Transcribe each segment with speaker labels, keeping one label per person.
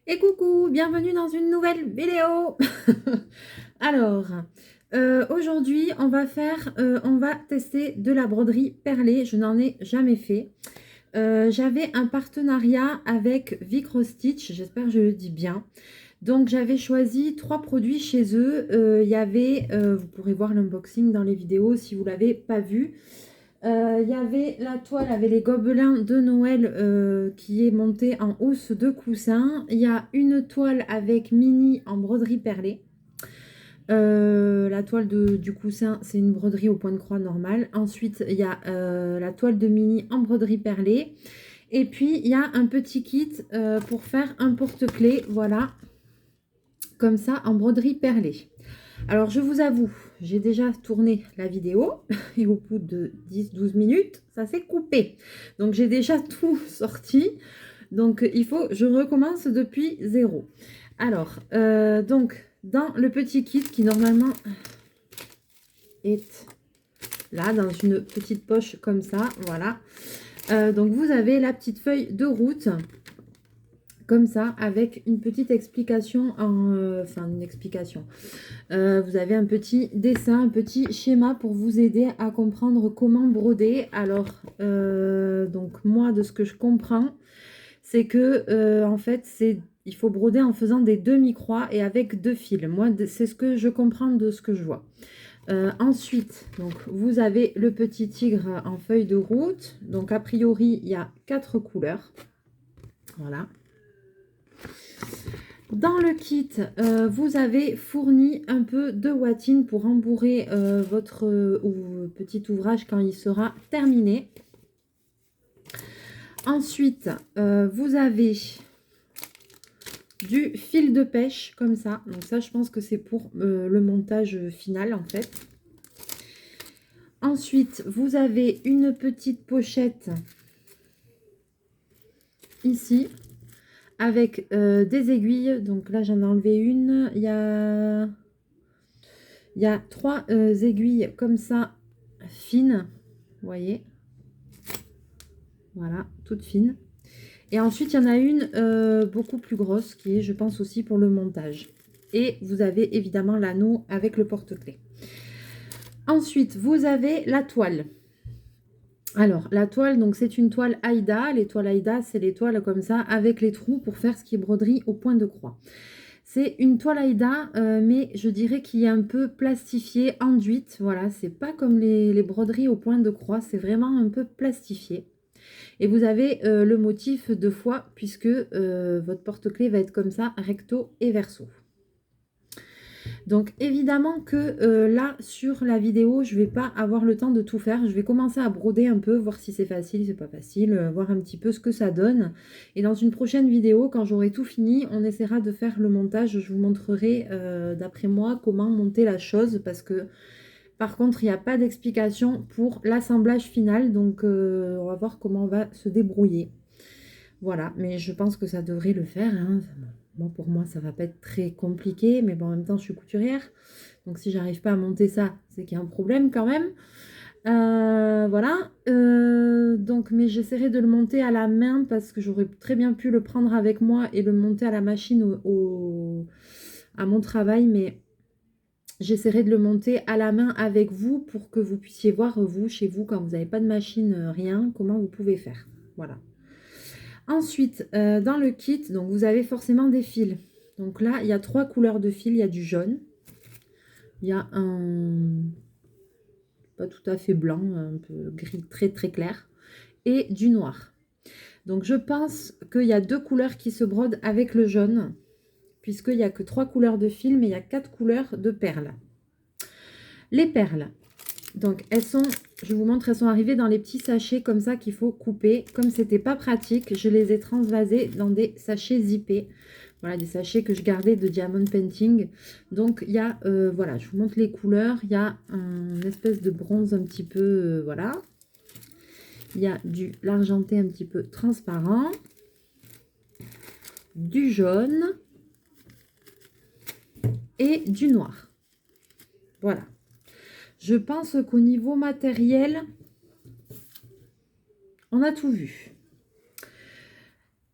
Speaker 1: Et coucou, bienvenue dans une nouvelle vidéo. Alors, aujourd'hui, on va tester de la broderie perlée. Je n'en ai jamais fait. J'avais un partenariat avec Vicrostitch, j'espère que je le dis bien. Donc, j'avais choisi 3 produits chez eux. Il y avait, vous pourrez voir l'unboxing dans les vidéos si vous ne l'avez pas vu. Il y avait la toile avec les gobelins de Noël qui est montée en hausse de coussin. Il y a une toile avec mini en broderie perlée. La toile du coussin, c'est une broderie au point de croix normale. Ensuite, il y a la toile de mini en broderie perlée. Et puis, il y a un petit kit pour faire un porte-clés. Voilà, comme ça, en broderie perlée. Alors, je vous avoue, j'ai déjà tourné la vidéo et au bout de 10-12 minutes, ça s'est coupé. Donc, j'ai déjà tout sorti. Donc, il faut je recommence depuis zéro. Alors, donc, dans le petit kit qui normalement est là, dans une petite poche comme ça, voilà. Donc, vous avez la petite feuille de route comme ça, avec une petite explication, enfin une explication. Vous avez un petit dessin, un petit schéma pour vous aider à comprendre comment broder. Alors, donc moi, de ce que je comprends, c'est que en fait, il faut broder en faisant des demi-croix et avec 2 fils. Moi, c'est ce que je comprends de ce que je vois. Ensuite, donc, vous avez le petit tigre en feuille de route. Donc, a priori, il y a 4 couleurs. Voilà. Dans le kit, vous avez fourni un peu de watine pour rembourrer votre petit ouvrage quand il sera terminé. Ensuite, vous avez du fil de pêche comme ça. Donc ça, je pense que c'est pour le montage final en fait. Ensuite, vous avez une petite pochette ici avec des aiguilles. Donc là, j'en ai enlevé une. Il y a 3 aiguilles comme ça, fines. Vous voyez, voilà, toutes fines. Et ensuite, il y en a une beaucoup plus grosse qui est, je pense, aussi pour le montage. Et vous avez évidemment l'anneau avec le porte-clés. Ensuite, vous avez la toile. Alors, la toile, donc c'est une toile Aïda. Les toiles Aïda, c'est les toiles comme ça, avec les trous pour faire ce qui est broderie au point de croix. C'est une toile Aïda, mais je dirais qu'il est un peu plastifié, enduite. Voilà, c'est pas comme les broderies au point de croix, c'est vraiment un peu plastifié. Et vous avez le motif 2 fois, puisque votre porte-clés va être comme ça, recto et verso. Donc évidemment que là, sur la vidéo, je ne vais pas avoir le temps de tout faire. Je vais commencer à broder un peu, voir si c'est facile, c'est pas facile, voir un petit peu ce que ça donne. Et dans une prochaine vidéo, quand j'aurai tout fini, on essaiera de faire le montage. Je vous montrerai, d'après moi, comment monter la chose, parce que par contre, il n'y a pas d'explication pour l'assemblage final. Donc on va voir comment on va se débrouiller. Voilà, mais je pense que ça devrait le faire, hein. Bon, pour moi, ça va pas être très compliqué, mais bon, en même temps, je suis couturière. Donc, si j'arrive pas à monter ça, c'est qu'il y a un problème quand même. Voilà. Donc, mais j'essaierai de le monter à la main parce que j'aurais très bien pu le prendre avec moi et le monter à la machine à mon travail, mais j'essaierai de le monter à la main avec vous pour que vous puissiez voir, vous, chez vous, quand vous n'avez pas de machine, rien, comment vous pouvez faire. Voilà. Ensuite, dans le kit, donc vous avez forcément des fils. Donc là, il y a 3 couleurs de fils. Il y a du jaune. Il y a un pas tout à fait blanc, un peu gris très très clair. Et du noir. Donc je pense qu'il y a 2 couleurs qui se brodent avec le jaune. Puisqu'il n'y a que 3 couleurs de fils, mais il y a 4 couleurs de perles. Les perles. Donc elles sont, je vous montre, elles sont arrivées dans les petits sachets comme ça qu'il faut couper. Comme c'était pas pratique, je les ai transvasées dans des sachets zippés. Voilà, des sachets que je gardais de Diamond Painting. Donc il y a, voilà, je vous montre les couleurs. Il y a un espèce de bronze un petit peu, voilà. Il y a du l'argenté un petit peu transparent. Du jaune. Et du noir. Voilà. Je pense qu'au niveau matériel, on a tout vu.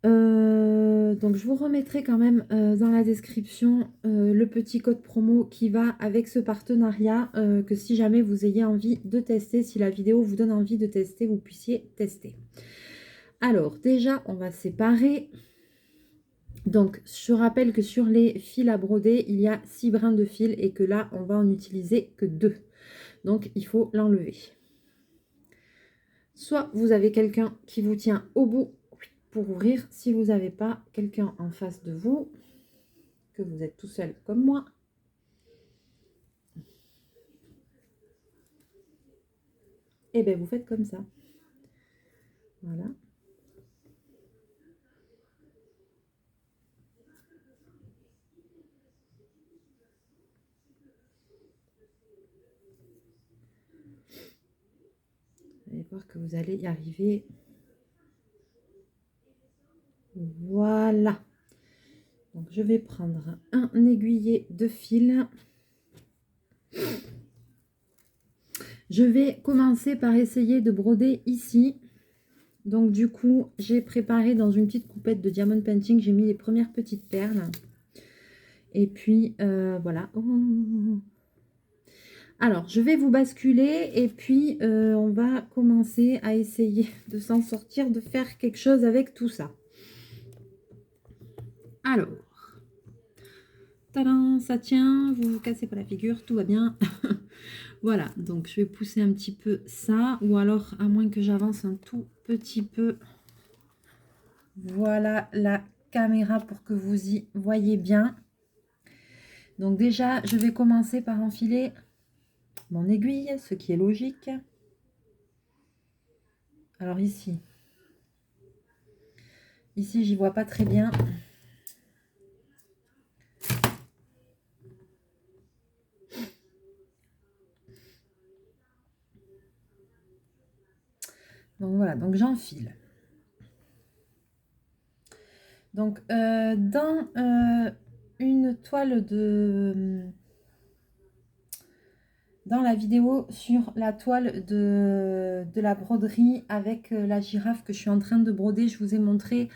Speaker 1: Donc je vous remettrai quand même dans la description le petit code promo qui va avec ce partenariat, que si jamais vous ayez envie de tester, si la vidéo vous donne envie de tester, vous puissiez tester. Alors déjà, on va séparer. Donc je rappelle que sur les fils à broder, il y a 6 brins de fil et que là, on va en utiliser que 2. Donc il faut l'enlever. Soit vous avez quelqu'un qui vous tient au bout pour ouvrir, si vous n'avez pas quelqu'un en face de vous, que vous êtes tout seul comme moi, et bien vous faites comme ça. Voilà. Vous allez voir que vous allez y arriver. Voilà. Donc je vais prendre un aiguillet de fil. Je vais commencer par essayer de broder ici. Donc du coup, j'ai préparé dans une petite coupette de diamond painting, j'ai mis les premières petites perles. Et puis voilà. Alors, je vais vous basculer et puis on va commencer à essayer de s'en sortir, de faire quelque chose avec tout ça. Alors, tadam, ça tient, vous vous cassez pas la figure, tout va bien. Voilà, donc je vais pousser un petit peu ça, ou alors à moins que j'avance un tout petit peu. Voilà la caméra pour que vous y voyez bien. Donc déjà, je vais commencer par enfiler mon aiguille, ce qui est logique. Alors ici, j'y vois pas très bien. Donc voilà, donc j'enfile. Donc dans une toile de... Dans la vidéo sur la toile de la broderie avec la girafe que je suis en train de broder, je vous ai montré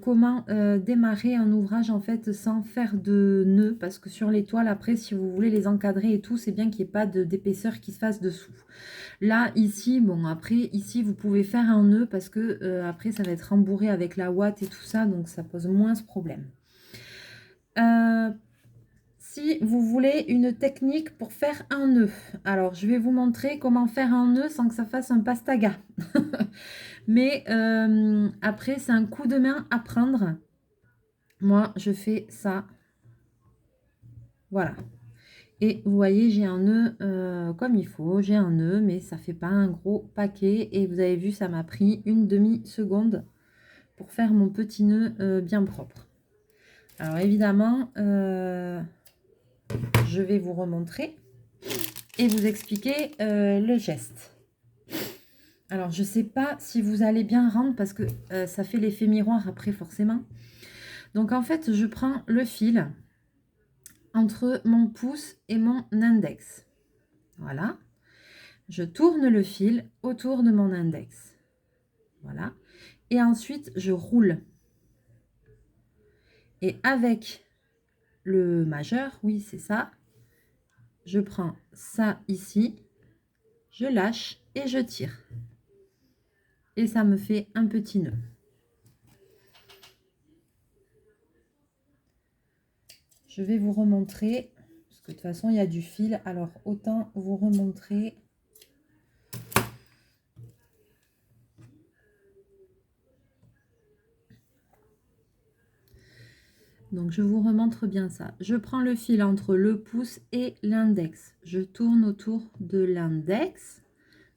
Speaker 1: comment démarrer un ouvrage en fait sans faire de nœuds, parce que sur les toiles après, si vous voulez les encadrer et tout, c'est bien qu'il n'y ait pas d'épaisseur qui se fasse dessous. Là ici, bon après ici vous pouvez faire un nœud parce que après ça va être rembourré avec la ouate et tout ça, donc ça pose moins ce problème. Si vous voulez une technique pour faire un nœud, alors je vais vous montrer comment faire un nœud sans que ça fasse un pastaga. Mais après, c'est un coup de main à prendre. Moi, je fais ça. Voilà. Et vous voyez, j'ai un nœud comme il faut. J'ai un nœud, mais ça fait pas un gros paquet. Et vous avez vu, ça m'a pris une demi-seconde pour faire mon petit nœud bien propre. Alors évidemment, je vais vous remontrer et vous expliquer le geste. Alors, je ne sais pas si vous allez bien rendre parce que ça fait l'effet miroir après forcément. Donc, en fait, je prends le fil entre mon pouce et mon index. Voilà. Je tourne le fil autour de mon index. Voilà. Et ensuite, je roule. Et avec le majeur, oui, c'est ça, je prends ça ici, je lâche et je tire. Et ça me fait un petit nœud. Je vais vous remontrer, parce que de toute façon, il y a du fil, alors autant vous remontrer. Donc, je vous remontre bien ça. Je prends le fil entre le pouce et l'index. Je tourne autour de l'index.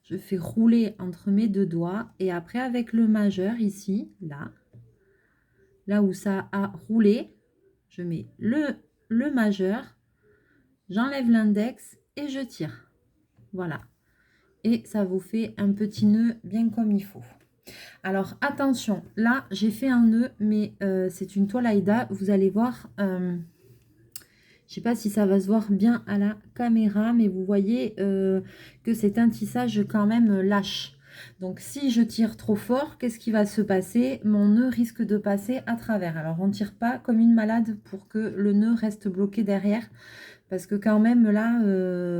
Speaker 1: Je fais rouler entre mes deux doigts. Et après, avec le majeur ici, là où ça a roulé, je mets le majeur, j'enlève l'index et je tire. Voilà. Et ça vous fait un petit nœud bien comme il faut. Alors attention, là j'ai fait un nœud, mais c'est une toile Aïda. Vous allez voir, je ne sais pas si ça va se voir bien à la caméra, mais vous voyez que c'est un tissage quand même lâche. Donc si je tire trop fort, qu'est-ce qui va se passer? Mon nœud risque de passer à travers. Alors on ne tire pas comme une malade pour que le nœud reste bloqué derrière. Parce que quand même là,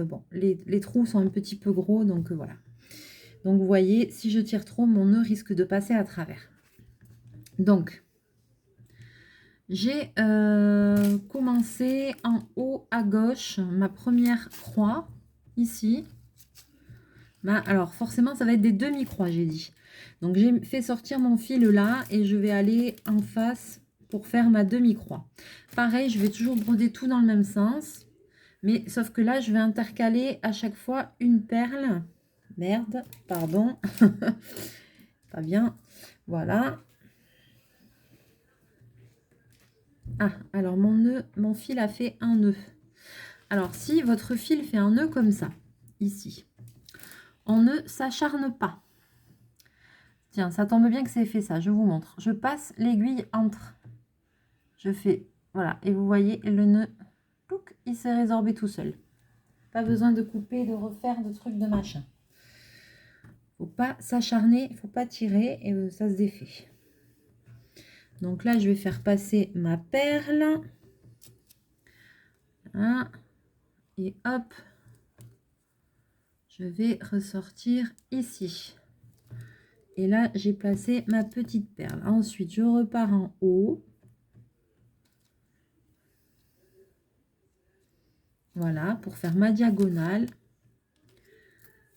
Speaker 1: bon, les trous sont un petit peu gros, donc voilà. Donc vous voyez, si je tire trop, mon nœud risque de passer à travers. Donc, j'ai commencé en haut à gauche ma première croix, ici. Alors forcément, ça va être des demi-croix, j'ai dit. Donc j'ai fait sortir mon fil là et je vais aller en face pour faire ma demi-croix. Pareil, je vais toujours broder tout dans le même sens. Mais sauf que là, je vais intercaler à chaque fois une perle. Merde, pardon. Pas bien. Voilà. Ah, alors mon fil a fait un nœud. Alors, si votre fil fait un nœud comme ça, ici, on ne s'acharne pas. Tiens, ça tombe bien que c'est fait ça, je vous montre. Je passe l'aiguille entre. Je fais, voilà, et vous voyez, le nœud, il s'est résorbé tout seul. Pas besoin de couper, de refaire de trucs, de machin. Faut pas s'acharner, faut pas tirer et ça se défait. Donc là, je vais faire passer ma perle. Hein, et hop, je vais ressortir ici. Et là, j'ai placé ma petite perle. Ensuite, je repars en haut. Voilà, pour faire ma diagonale.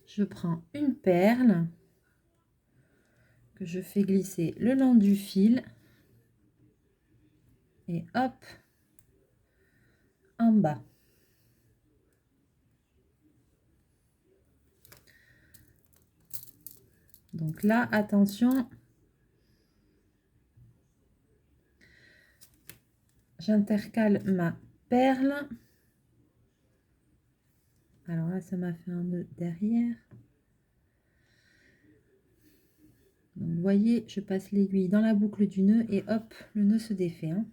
Speaker 1: Je prends une perle que je fais glisser le long du fil. Et hop, en bas. Donc là, attention. J'intercale ma perle. Alors là, ça m'a fait un nœud derrière. Donc, vous voyez, je passe l'aiguille dans la boucle du nœud et hop, le nœud se défait. Hein.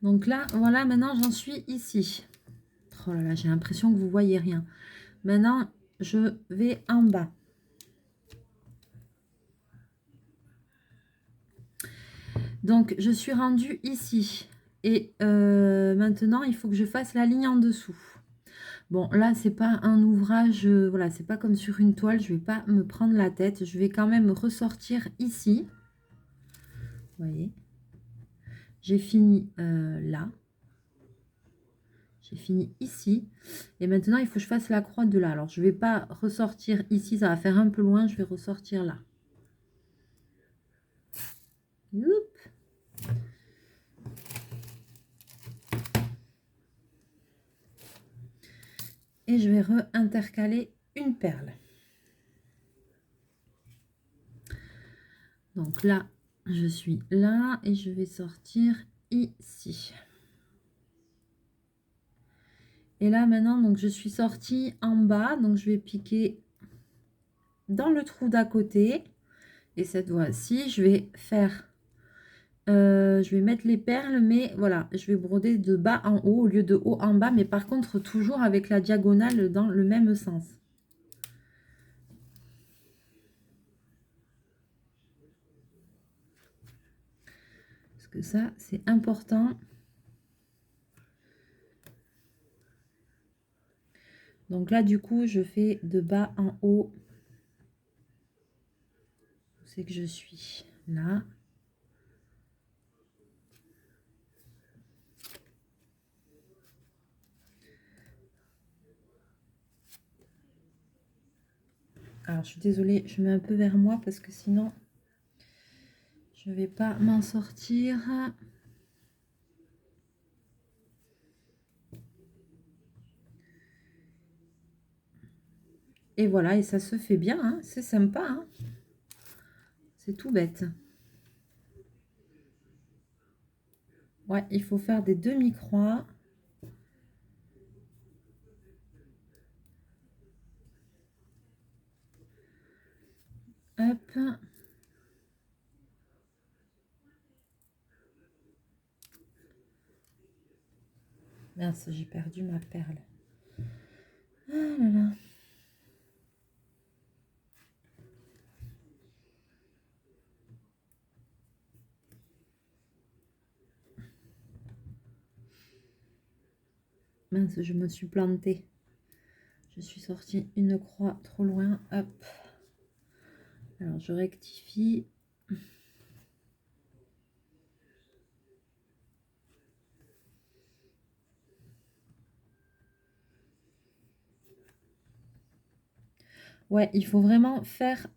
Speaker 1: Donc là, voilà, maintenant j'en suis ici. Oh là là, j'ai l'impression que vous voyez rien. Maintenant, je vais en bas. Donc, je suis rendue ici. Et maintenant, il faut que je fasse la ligne en dessous. Bon, là, c'est pas un ouvrage, voilà, c'est pas comme sur une toile. Je vais pas me prendre la tête. Je vais quand même ressortir ici. Vous voyez, j'ai fini là. J'ai fini ici. Et maintenant, il faut que je fasse la croix de là. Alors, je ne vais pas ressortir ici. Ça va faire un peu loin. Je vais ressortir là. Youp. Et je vais re-intercaler une perle. Donc là, je suis là. Et je vais sortir ici. Et là, maintenant, donc je suis sortie en bas. Donc, je vais piquer dans le trou d'à côté. Et cette fois-ci, je vais faire... je vais mettre les perles, mais voilà, je vais broder de bas en haut au lieu de haut en bas. Mais par contre, toujours avec la diagonale dans le même sens. Parce que ça, c'est important. Donc là, du coup, je fais de bas en haut. C'est que je suis là. Alors, je suis désolée, je mets un peu vers moi parce que sinon, je ne vais pas m'en sortir. Et voilà, et ça se fait bien, hein, c'est sympa. Hein, c'est tout bête. Ouais, il faut faire des demi-croix. Hop. Mince, j'ai perdu ma perle. Ah là là. mince, je me suis plantée. Je suis sortie une croix trop loin. Hop. Alors, je rectifie. Ouais, il faut vraiment faire...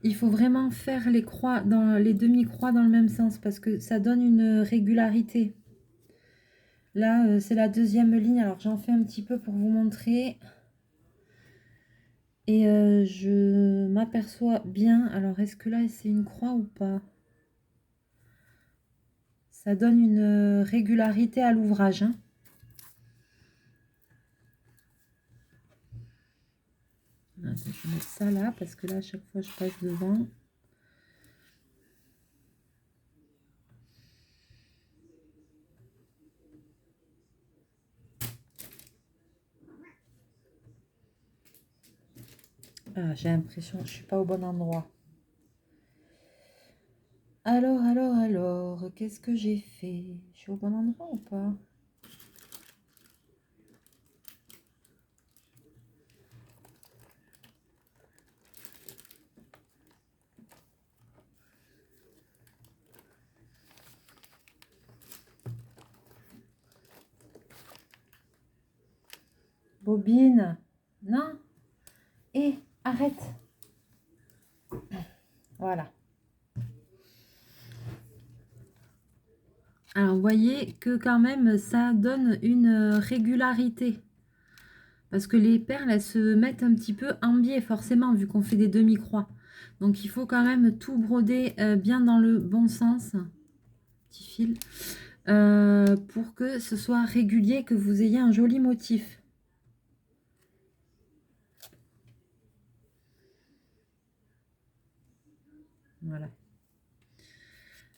Speaker 1: il faut vraiment faire les croix, dans les demi-croix dans le même sens parce que ça donne une régularité. Là, c'est la deuxième ligne. Alors, j'en fais un petit peu pour vous montrer. Et je m'aperçois bien. Alors, est-ce que là, c'est une croix ou pas? Ça donne une régularité à l'ouvrage, hein. Attends, je vais mettre ça là parce que là, à chaque fois, je passe devant. Ah, j'ai l'impression que je suis pas au bon endroit. Alors, qu'est-ce que j'ai fait? Je suis au bon endroit ou pas? Bobine. Non. Et arrête. Voilà. Alors, vous voyez que quand même, ça donne une régularité. Parce que les perles, elles se mettent un petit peu en biais, forcément, vu qu'on fait des demi-croix. Donc, il faut quand même tout broder bien dans le bon sens. Petit fil. Pour que ce soit régulier, que vous ayez un joli motif. Voilà.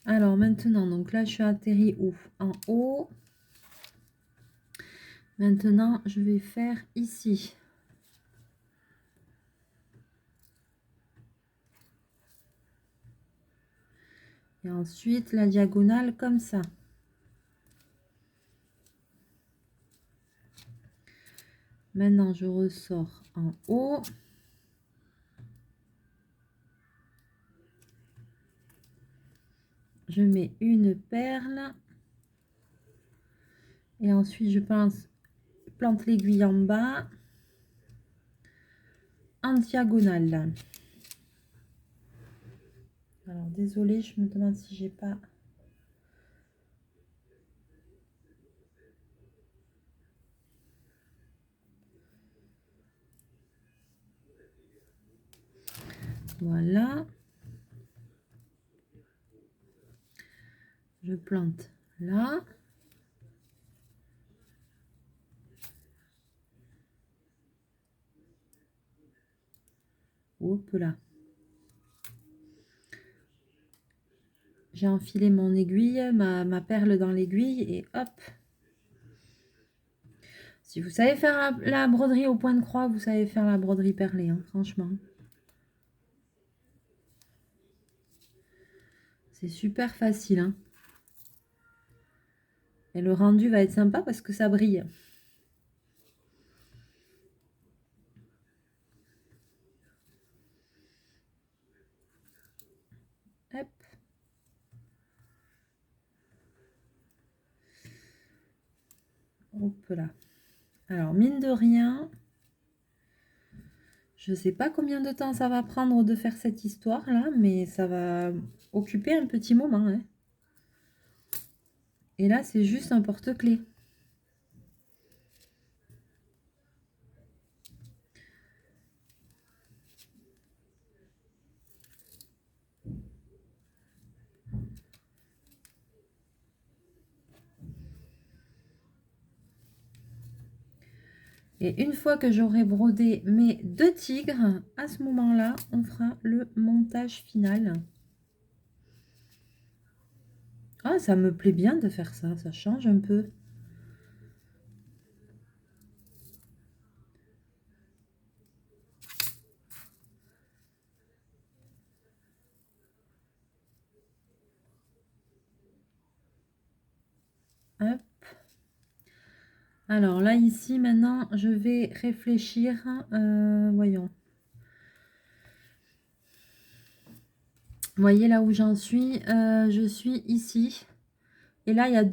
Speaker 1: Alors maintenant, donc là je suis atterri où? En haut. Maintenant, je vais faire ici. Et ensuite la diagonale comme ça. Maintenant, je ressors en haut. Je mets une perle. Et ensuite, je plante l'aiguille en bas. En diagonale. Alors, désolée, je me demande si j'ai pas... Voilà. Je plante là. Hop là. J'ai enfilé mon aiguille, ma perle dans l'aiguille et hop. Si vous savez faire la broderie au point de croix, vous savez faire la broderie perlée, hein, franchement. C'est super facile, hein. Et le rendu va être sympa parce que ça brille. Hop. Hop là. Alors, mine de rien, je ne sais pas combien de temps ça va prendre de faire cette histoire-là, mais ça va occuper un petit moment, hein. Et là, c'est juste un porte-clés. Et une fois que j'aurai brodé mes 2 tigres, à ce moment-là, on fera le montage final. Ah, ça me plaît bien de faire ça, ça change un peu. Hop. Alors là, ici, maintenant, je vais réfléchir. Voyons. Vous voyez là où j'en suis? Je suis ici. Et là, il y a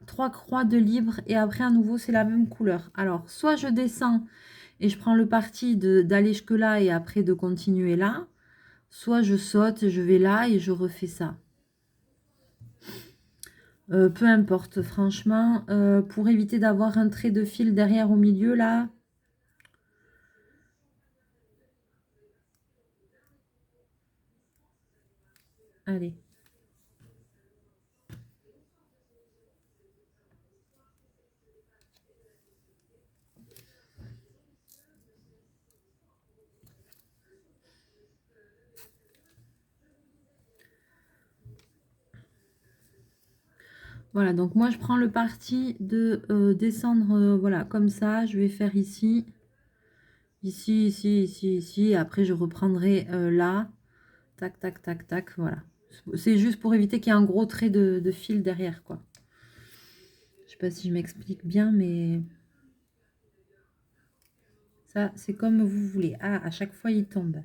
Speaker 1: trois croix de libre. Et après, à nouveau, c'est la même couleur. Alors, soit je descends et je prends le parti d'aller jusque là et après de continuer là. Soit je saute, je vais là et je refais ça. Peu importe, franchement, pour éviter d'avoir un trait de fil derrière au milieu, là. Allez. Voilà, donc moi, je prends le parti de descendre, voilà, comme ça. Je vais faire ici, ici, ici, ici, ici. Après, je reprendrai là. Tac, tac, tac, tac, voilà. C'est juste pour éviter qu'il y ait un gros trait de fil derrière, quoi. Je sais pas si je m'explique bien, mais ça, c'est comme vous voulez. Ah, à chaque fois, il tombe.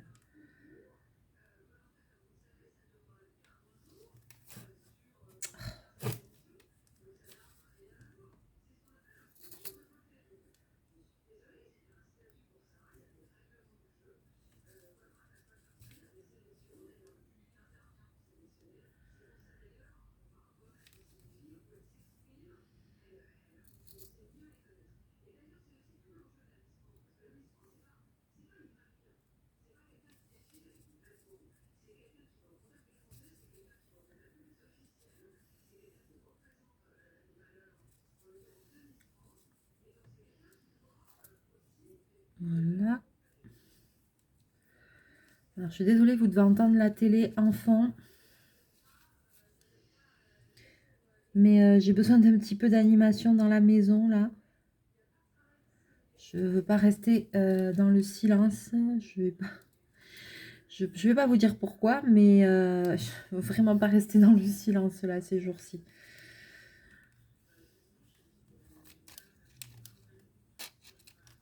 Speaker 1: Voilà. Alors, je suis désolée, vous devez entendre la télé en fond. Mais j'ai besoin d'un petit peu d'animation dans la maison, là. Je veux pas rester dans le silence. Je vais pas vous dire pourquoi, mais je veux vraiment pas rester dans le silence, là, ces jours-ci.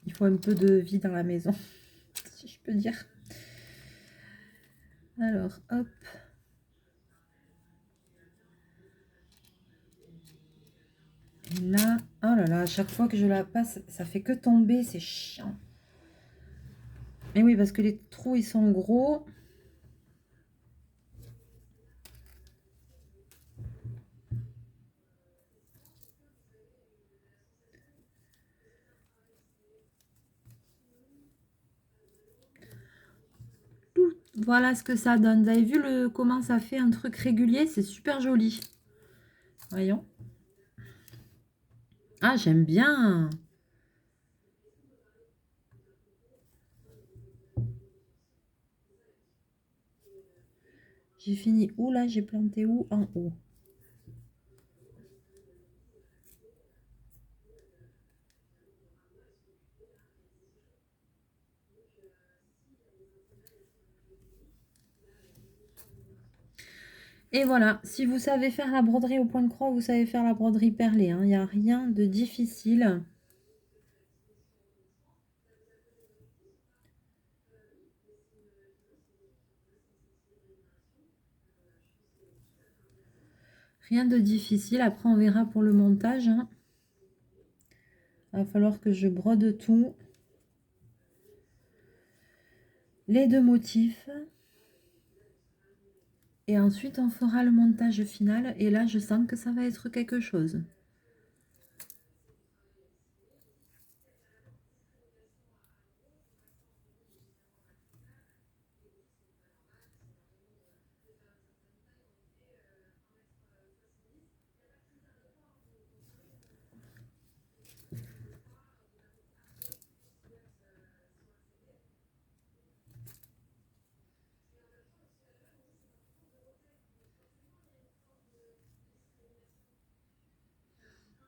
Speaker 1: Il faut un peu de vie dans la maison, si je peux dire. Alors, hop. Et là, oh là là, à chaque fois que je la passe, ça fait que tomber, c'est chiant. Et oui, parce que les trous, ils sont gros. Voilà ce que ça donne. Vous avez vu comment ça fait un truc régulier? C'est super joli. Voyons. Ah, j'aime bien. J'ai fini où là? J'ai planté où? En haut. Et voilà, si vous savez faire la broderie au point de croix, vous savez faire la broderie perlée, hein. Il n'y a rien de difficile. Rien de difficile. Après, on verra pour le montage, hein. Il va falloir que je brode tout. Les deux motifs. Et ensuite, on fera le montage final. Et là, je sens que ça va être quelque chose.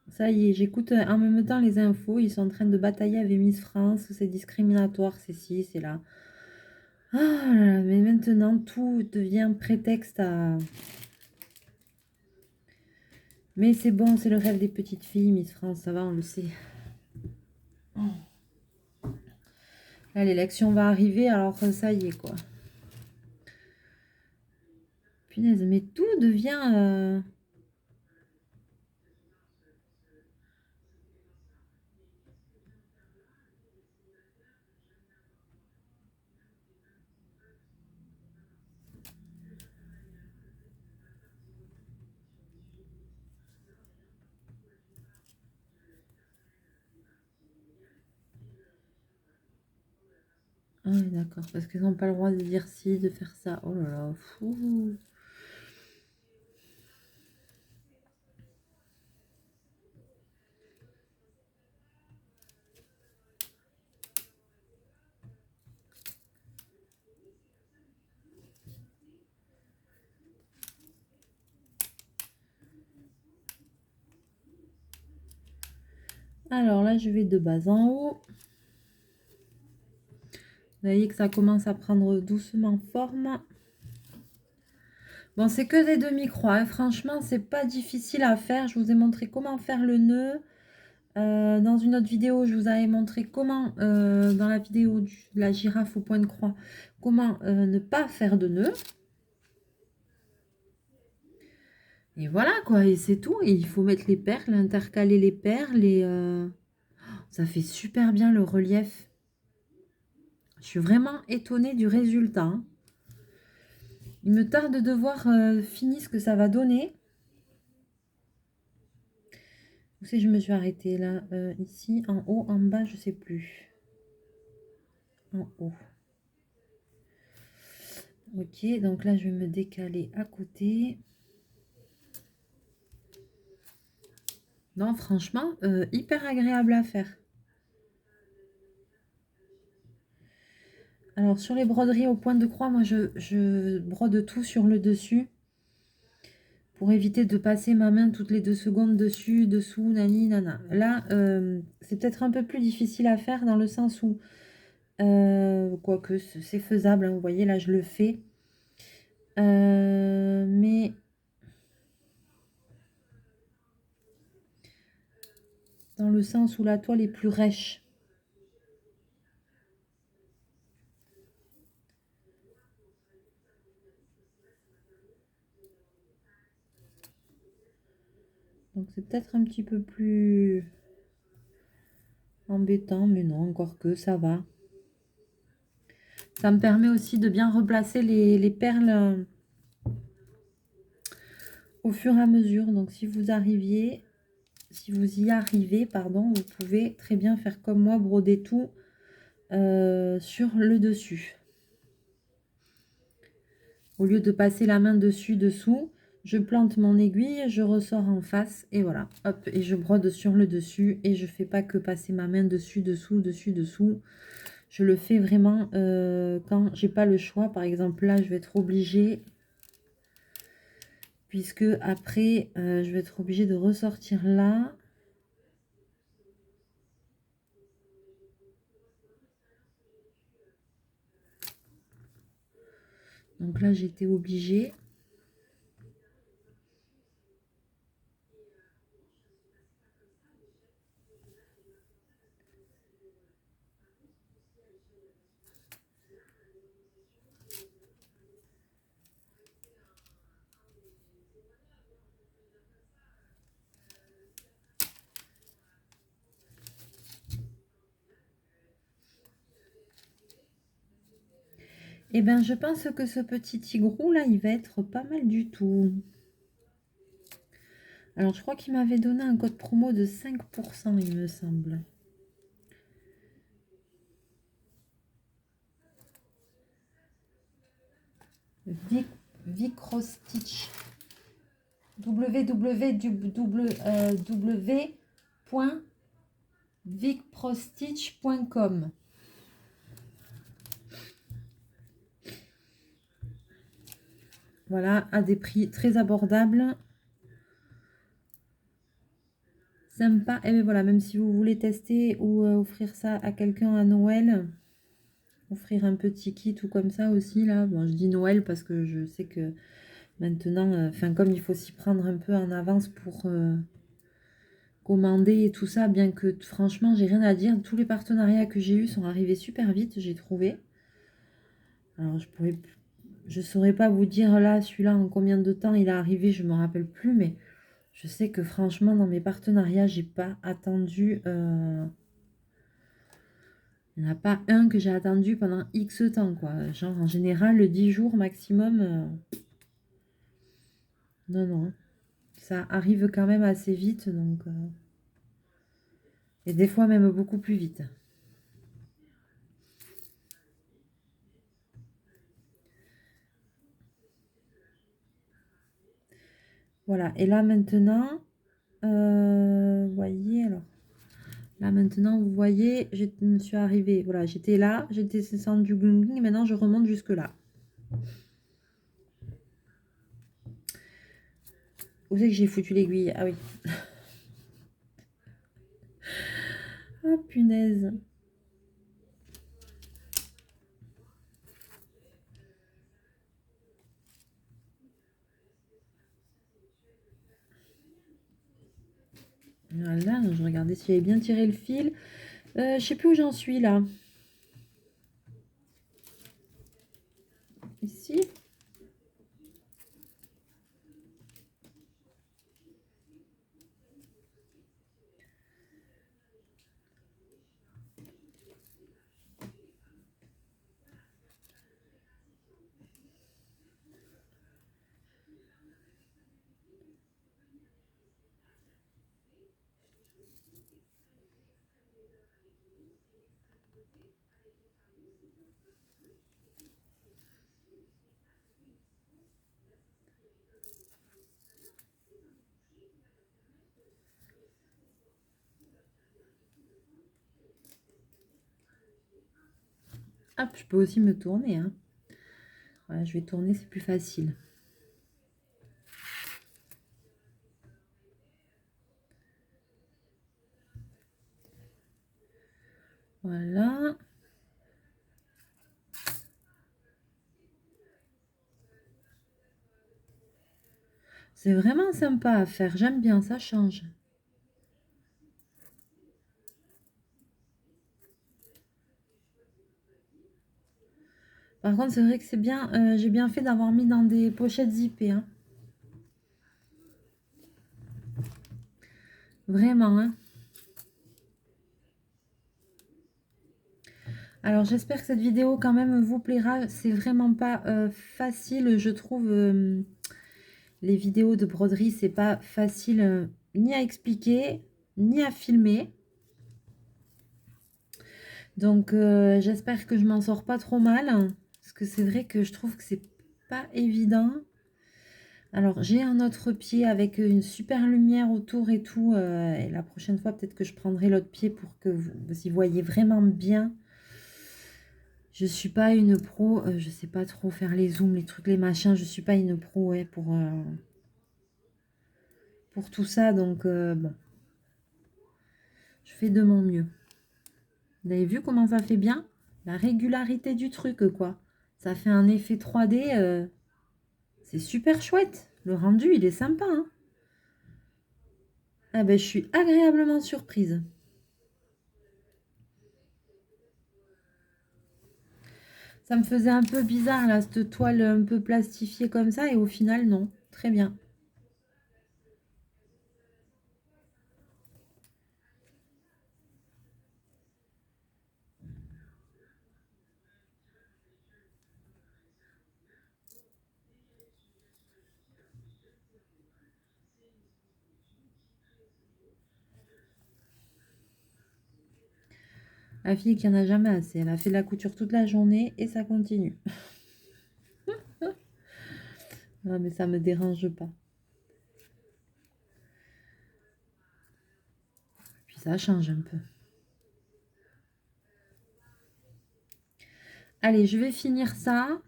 Speaker 1: Ça y est, j'écoute en même temps les infos. Ils sont en train de batailler avec Miss France. C'est discriminatoire, c'est ci, c'est là. Ah là là, mais maintenant, tout devient prétexte à... Mais c'est bon, c'est le rêve des petites filles, Miss France, ça va, on le sait. Là, l'élection va arriver, alors ça y est, quoi. Punaise, mais tout devient... Ah oui, d'accord, parce qu'ils n'ont pas le droit de dire ci, de faire ça. Oh là là, fou. Alors là, je vais de bas en haut. Vous voyez que ça commence à prendre doucement forme. Bon, c'est que des demi-croix, hein. Franchement, c'est pas difficile à faire. Je vous ai montré comment faire le nœud. Dans une autre vidéo, je vous avais montré comment, dans la vidéo de la girafe au point de croix, comment ne pas faire de nœud. Et voilà, quoi, et c'est tout. Et il faut mettre les perles, intercaler les perles, et ça fait super bien le relief. Je suis vraiment étonnée du résultat, hein. Il me tarde de voir fini ce que ça va donner. Où c'est que je me suis arrêtée là, ici, en haut, en bas, je sais plus. En haut. Ok, donc là, je vais me décaler à côté. Non, franchement, hyper agréable à faire. Alors, sur les broderies au point de croix, moi, je brode tout sur le dessus. Pour éviter de passer ma main toutes les 2 secondes dessus, dessous, nani, nana. Là, c'est peut-être un peu plus difficile à faire dans le sens où, quoique c'est faisable, hein, vous voyez, là, je le fais. Mais dans le sens où la toile est plus rêche. Donc c'est peut-être un petit peu plus embêtant, mais non, encore que ça va. Ça me permet aussi de bien replacer les perles au fur et à mesure. Donc si vous y arrivez, pardon, vous pouvez très bien faire comme moi, broder tout sur le dessus. Au lieu de passer la main dessus, dessous, je plante mon aiguille, je ressors en face et voilà, hop, et je brode sur le dessus et je fais pas que passer ma main dessus, dessous, dessus, dessous. Je le fais vraiment quand j'ai pas le choix. Par exemple, là, je vais être obligée, puisque après, je vais être obligée de ressortir là. Donc là, j'étais obligée. Eh bien, je pense que ce petit tigrou là, il va être pas mal du tout. Alors, je crois qu'il m'avait donné un code promo de 5%, il me semble. Vicrostitch. www.vicprostitch.com. Voilà, à des prix très abordables. Sympa. Et bien voilà, même si vous voulez tester ou offrir ça à quelqu'un à Noël, offrir un petit kit ou comme ça aussi, là. Bon, je dis Noël parce que je sais que Maintenant, enfin, comme il faut s'y prendre un peu en avance pour commander et tout ça, bien que franchement, j'ai rien à dire. Tous les partenariats que j'ai eus sont arrivés super vite, j'ai trouvé. Alors, je saurais pas vous dire là, celui-là, en combien de temps il est arrivé, je me rappelle plus, mais je sais que franchement, dans mes partenariats, j'ai pas attendu. Il n'y en a pas un que j'ai attendu pendant X temps, quoi. Genre, en général, le 10 jours maximum. Non, non. Ça arrive quand même assez vite, donc. Et des fois même beaucoup plus vite. Voilà. Et là maintenant, vous voyez, alors. Là maintenant, vous voyez, je me suis arrivée. Voilà, j'étais là, j'étais descendue du bling et maintenant je remonte jusque là. Où c'est que j'ai foutu l'aiguille? Ah oui. Ah punaise. Voilà, je regardais si j'avais bien tiré le fil. Je sais plus où j'en suis là. Ici. Hop, je peux aussi me tourner, hein. Voilà, je vais tourner, c'est plus facile. Voilà. C'est vraiment sympa à faire. J'aime bien, ça change. Par contre, c'est vrai que c'est bien. J'ai bien fait d'avoir mis dans des pochettes zippées, hein. Vraiment, hein. Alors, j'espère que cette vidéo quand même vous plaira. C'est vraiment pas facile, je trouve. Les vidéos de broderie, c'est pas facile ni à expliquer, ni à filmer. Donc, j'espère que je m'en sors pas trop mal. Parce que c'est vrai que je trouve que c'est pas évident. Alors, j'ai un autre pied avec une super lumière autour et tout. Et la prochaine fois, peut-être que je prendrai l'autre pied pour que vous y voyez vraiment bien. Je suis pas une pro. Je sais pas trop faire les zooms, les trucs, les machins. Je suis pas une pro ouais, pour tout ça. Donc, bon, je fais de mon mieux. Vous avez vu comment ça fait bien? La régularité du truc, quoi. Ça fait un effet 3D. C'est super chouette. Le rendu, il est sympa, hein. Ah ben, je suis agréablement surprise. Ça me faisait un peu bizarre, là, cette toile un peu plastifiée comme ça. Et au final, non. Très bien. La fille qui en a jamais assez. Elle a fait de la couture toute la journée et ça continue. Ah, mais ça me dérange pas. Puis ça change un peu. Allez, je vais finir ça.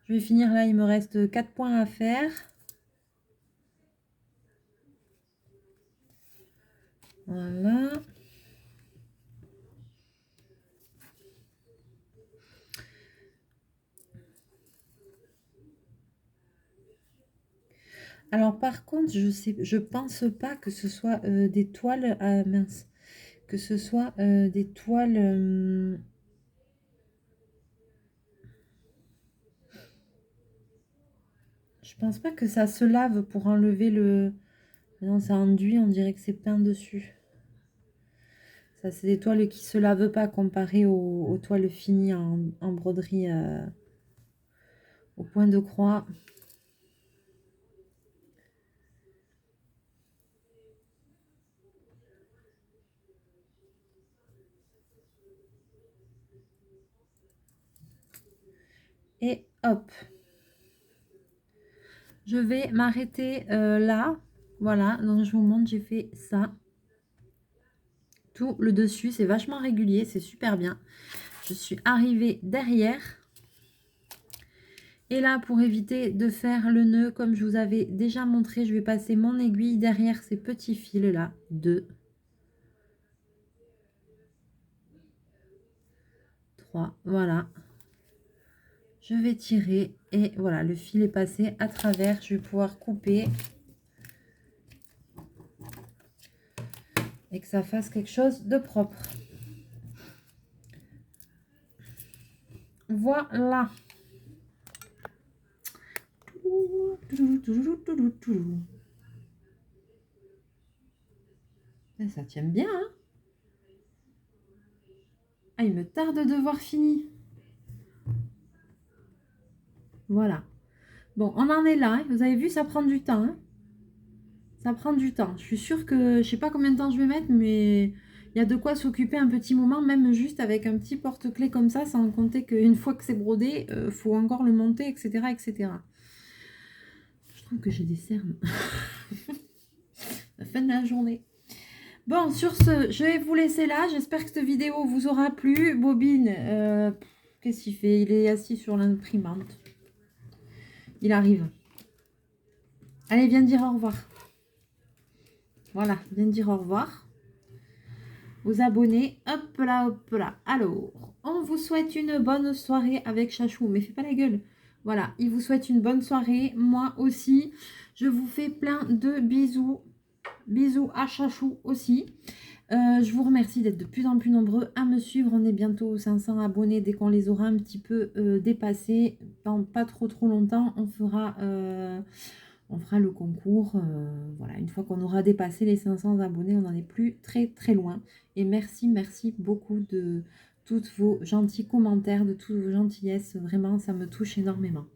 Speaker 1: Je vais finir là, il me reste 4 points à faire. Voilà. Alors par contre, je pense pas que ce soit des toiles, mince, que ce soit des toiles. Je pense pas que ça se lave pour enlever le. Non, ça enduit, on dirait que c'est peint dessus. Ça, c'est des toiles qui se lavent pas comparé aux toiles finies en broderie au point de croix. Et hop. Je vais m'arrêter là. Voilà, donc je vous montre, j'ai fait ça. Tout le dessus, c'est vachement régulier, c'est super bien. Je suis arrivée derrière. Et là, pour éviter de faire le nœud, comme je vous avais déjà montré, je vais passer mon aiguille derrière ces petits fils-là. 2, 3, voilà. Je vais tirer et voilà, le fil est passé à travers. Je vais pouvoir couper et que ça fasse quelque chose de propre. Voilà. Ça tient bien, hein? Ah, il me tarde de voir fini. Voilà. Bon, on en est là. Hein. Vous avez vu, ça prend du temps. Hein. Ça prend du temps. Je suis sûre que je sais pas combien de temps je vais mettre, mais il y a de quoi s'occuper un petit moment, même juste avec un petit porte-clés comme ça, sans compter qu'une fois que c'est brodé, faut encore le monter, etc., etc. Je trouve que j'ai des cernes. La fin de la journée. Bon, sur ce, je vais vous laisser là. J'espère que cette vidéo vous aura plu. Bobine, qu'est-ce qu'il fait? Il est assis sur l'imprimante. Il arrive. Allez, viens dire au revoir. Voilà, viens dire au revoir aux abonnés. Hop là, hop là. Alors, on vous souhaite une bonne soirée avec Chachou. Mais fais pas la gueule. Voilà, il vous souhaite une bonne soirée. Moi aussi. Je vous fais plein de bisous. Bisous à Chachou aussi. Je vous remercie d'être de plus en plus nombreux à me suivre. On est bientôt aux 500 abonnés. Dès qu'on les aura un petit peu dépassés, dans pas trop longtemps, on fera le concours. Voilà, une fois qu'on aura dépassé les 500 abonnés, on n'en est plus très loin. Et merci beaucoup de tous vos gentils commentaires, de toutes vos gentillesses. Vraiment, ça me touche énormément.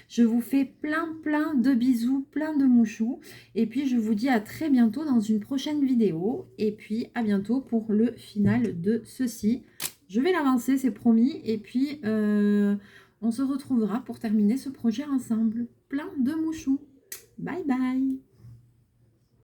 Speaker 1: Je vous fais plein de bisous, plein de mouchous. Et puis, je vous dis à très bientôt dans une prochaine vidéo. Et puis, à bientôt pour le final de ceci. Je vais l'avancer, c'est promis. Et puis, on se retrouvera pour terminer ce projet ensemble. Plein de mouchous. Bye bye.